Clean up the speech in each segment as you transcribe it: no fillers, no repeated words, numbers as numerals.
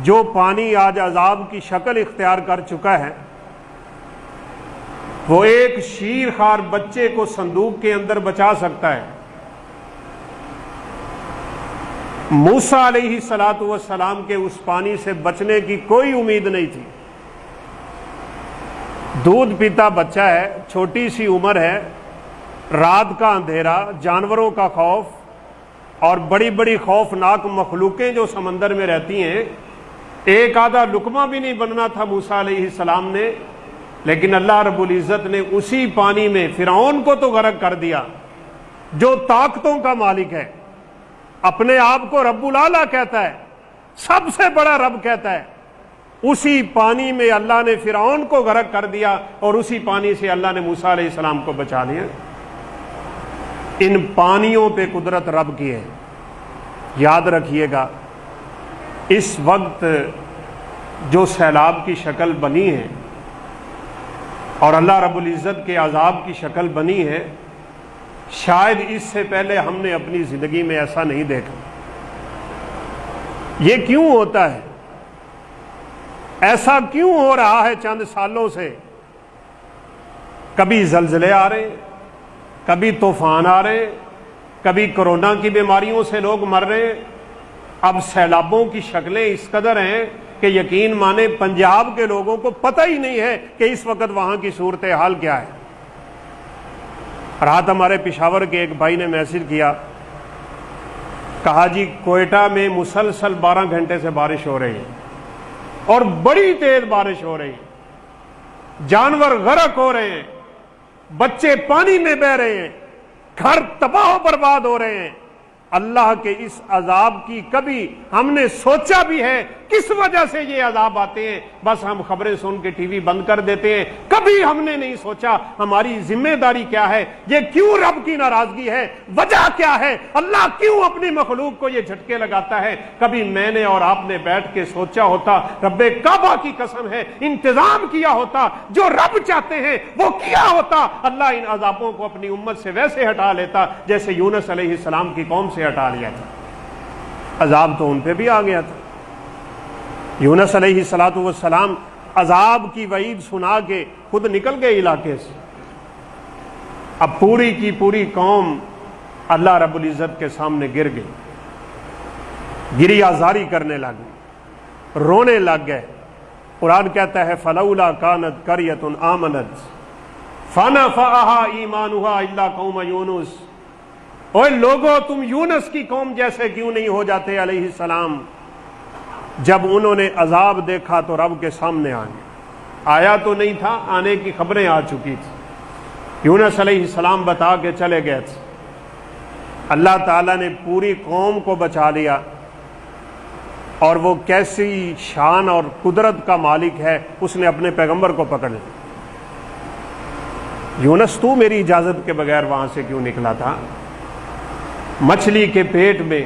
جو پانی آج عذاب کی شکل اختیار کر چکا ہے وہ ایک شیر خوار بچے کو صندوق کے اندر بچا سکتا ہے۔ موسیٰ علیہ السلام کے اس پانی سے بچنے کی کوئی امید نہیں تھی۔ دودھ پیتا بچہ ہے، چھوٹی سی عمر ہے، رات کا اندھیرا، جانوروں کا خوف اور بڑی بڑی خوفناک مخلوقیں جو سمندر میں رہتی ہیں، ایک آدھا لقمہ بھی نہیں بننا تھا موسیٰ علیہ السلام نے، لیکن اللہ رب العزت نے اسی پانی میں فرعون کو تو غرق کر دیا جو طاقتوں کا مالک ہے، اپنے آپ کو رب العالی کہتا ہے، سب سے بڑا رب کہتا ہے، اسی پانی میں اللہ نے فرعون کو غرق کر دیا اور اسی پانی سے اللہ نے موسیٰ علیہ السلام کو بچا لیا۔ ان پانیوں پہ قدرت رب کی ہے، یاد رکھیے گا۔ اس وقت جو سیلاب کی شکل بنی ہے اور اللہ رب العزت کے عذاب کی شکل بنی ہے، شاید اس سے پہلے ہم نے اپنی زندگی میں ایسا نہیں دیکھا۔ یہ کیوں ہوتا ہے؟ ایسا کیوں ہو رہا ہے چند سالوں سے؟ کبھی زلزلے آ رہے ہیں، کبھی طوفان آ رہے ہیں، کبھی کورونا کی بیماریوں سے لوگ مر رہے ہیں، اب سیلابوں کی شکلیں اس قدر ہیں کہ یقین مانے پنجاب کے لوگوں کو پتہ ہی نہیں ہے کہ اس وقت وہاں کی صورتحال کیا ہے۔ رات ہمارے پشاور کے ایک بھائی نے میسج کیا، کہا جی کوئٹہ میں مسلسل 12 گھنٹے سے بارش ہو رہی ہے اور بڑی تیز بارش ہو رہی ہے، جانور غرق ہو رہے ہیں، بچے پانی میں بہہ رہے ہیں، گھر تباہ و برباد ہو رہے ہیں۔ اللہ کے اس عذاب کی کبھی ہم نے سوچا بھی ہے کس وجہ سے یہ عذاب آتے ہیں؟ بس ہم خبریں سن کے ٹی وی بند کر دیتے ہیں، کبھی ہم نے نہیں سوچا ہماری ذمہ داری کیا ہے، یہ کیوں رب کی ناراضگی ہے، وجہ کیا ہے، اللہ کیوں اپنی مخلوق کو یہ جھٹکے لگاتا ہے؟ کبھی میں نے اور آپ نے بیٹھ کے سوچا ہوتا، رب کعبہ کی قسم ہے انتظام کیا ہوتا، جو رب چاہتے ہیں وہ کیا ہوتا، اللہ ان عذابوں کو اپنی امت سے ویسے ہٹا لیتا جیسے یونس علیہ السلام کی قوم سے ہٹا لیا تھا۔ عذاب تو ان پہ بھی آ گیا تھا۔ یونس علیہ السلام عذاب کی وعید سنا کے خود نکل گئے علاقے سے، اب پوری کی پوری قوم اللہ رب العزت کے سامنے گر گئی، گری آزاری کرنے لگی، رونے لگ گئے۔ قرآن کہتا ہے فلولا کانت قریۃ آمنت فنفعها ایمانها الا قوم یونس، اوے لوگو تم یونس کی قوم جیسے کیوں نہیں ہو جاتے علیہ السلام؟ جب انہوں نے عذاب دیکھا تو رب کے سامنے آیا تو نہیں تھا، آنے کی خبریں آ چکی تھی، یونس علیہ السلام بتا کے چلے گئے تھے، اللہ تعالیٰ نے پوری قوم کو بچا لیا۔ اور وہ کیسی شان اور قدرت کا مالک ہے، اس نے اپنے پیغمبر کو پکڑ لیا۔ یونس تو میری اجازت کے بغیر وہاں سے کیوں نکلا تھا؟ مچھلی کے پیٹ میں،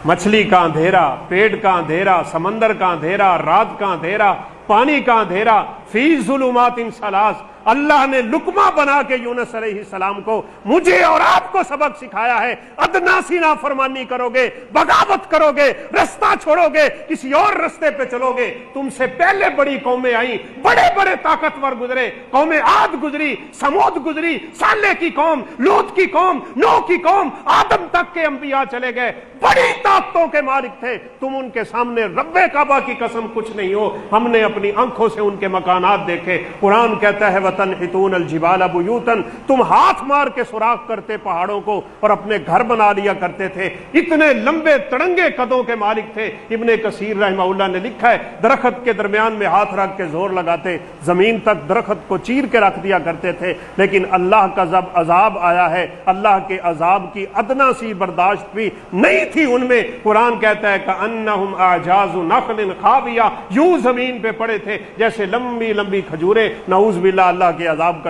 مچھلی کا اندھیرا، پیٹ کا اندھیرا، سمندر کا اندھیرا، رات کا اندھیرا، پانی کا اندھیرا، فی ظلمات ثلاث، اللہ نے لقمہ بنا کے یونس علیہ السلام کو، مجھے اور آپ کو سبق سکھایا ہے، ادنا سی نافرمانی کرو گے، بغاوت کرو گے، رستہ چھوڑو گے، کسی اور رستے پہ چلو گے، تم سے پہلے بڑی قومیں آئیں، بڑے بڑے طاقتور گزرے، قوم عاد گزری، سمود گزری، صالح کی قوم، لوط کی قوم، نوح کی قوم، آدم تک کے انبیاء چلے گئے، بڑی طاقتوں کے مالک تھے، تم ان کے سامنے رب کعبہ کی قسم کچھ نہیں ہو۔ ہم نے اپنی آنکھوں سے ان کے مکانات دیکھے۔ قرآن کہتا ہے وَتَنْحِتُونَ الْجِبَالَ بُيُوتًا، تم ہاتھ مار کے سوراخ کرتے پہاڑوں کو اور اپنے گھر بنا لیا کرتے تھے۔ اتنے لمبے تڑنگے قدوں کے مالک تھے۔ ابن کثیر رحمہ اللہ نے لکھا ہے درخت کے درمیان میں ہاتھ رکھ کے زور لگاتے، زمین تک درخت کو چیر کے رکھ دیا کرتے تھے، لیکن اللہ کا جب عذاب آیا ہے، اللہ کے عذاب کی ادنا سی برداشت بھی نہیں تھی ان میں۔ قرآن کہتا ہے کأنہم اعجاز نخل خاویہ، یوں زمین پہ پڑے تھے جیسے لمبی لمبی کھجوریں۔ نعوذ باللہ اللہ کے عذاب کا